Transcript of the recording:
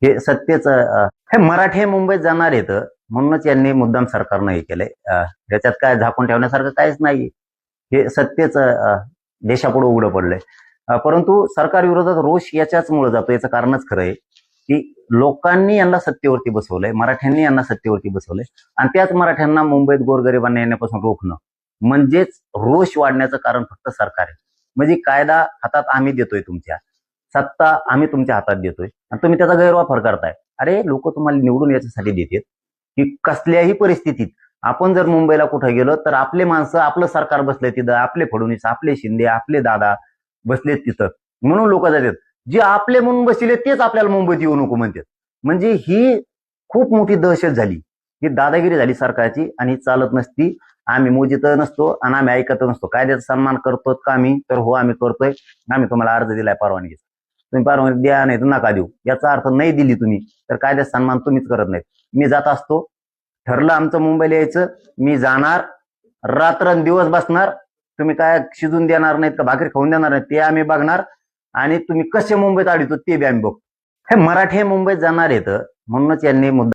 हे सत्तेच हे मराठे मुंबईत जाणार आहेत म्हणूनच यांनी मुद्दाम सरकारनं हे केलंय. याच्यात काय झाकून ठेवण्यासारखं काहीच नाही. हे सत्तेच देशापुढे उघडं पडलंय. परंतु सरकार विरोधात रोष याच्याचमुळे जातो. याचं कारणच खरं आहे की लोकांनी यांना सत्तेवरती बसवलंय, मराठ्यांनी यांना सत्तेवरती बसवलंय आणि त्याच मराठ्यांना मुंबईत गोरगरिबांना येण्यापासून रोखणं म्हणजेच रोष वाढण्याचं कारण फक्त सरकार आहे. म्हणजे कायदा हातात आम्ही देतोय, तुमच्या सत्ता आम्ही तुमच्या हातात देतोय आणि तुम्ही त्याचा गैरवापर करताय. अरे लोक तुम्हाला निवडून याच्यासाठी देतात की कसल्याही परिस्थितीत आपण जर मुंबईला कुठे गेलो तर आपले माणसं, आपलं सरकार बसले तिथं, आपले फडणवीस, आपले शिंदे, आपले दादा बसलेत तिथं, म्हणून लोक जातात. जे आपले म्हणून बसले तेच आपल्याला मुंबईत येऊ नको म्हणतात. म्हणजे ही खूप मोठी दहशत झाली, ही दादागिरी झाली सरकारची आणि चालत नसती. आम्ही मोजित नसतो आणि आम्ही ऐकत नसतो. कायद्याचा सन्मान करतो का आम्ही? तर हो, आम्ही करतोय. आम्ही तुम्हाला अर्ज दिलाय परवानगीचा, तुम्ही परवानगी द्या नाही तर नका देऊ. याचा अर्थ नाही दिली तुम्ही तर कायद्याचा सन्मान तुम्हीच करत नाहीत. मी जात असतो, ठरलं आमचं मुंबईला यायचं, मी जाणार, रात्रंदिवस बसणार. तुम्ही काय शिजून देणार नाहीत का भाकरी खाऊन देणार नाहीत ते आम्ही बघणार आणि तुम्ही कसे मुंबईत अडवतो ते बी आम्ही बघतो. हे मराठे मुंबईत जाणार आहेत म्हणूनच यांनी मुद्दा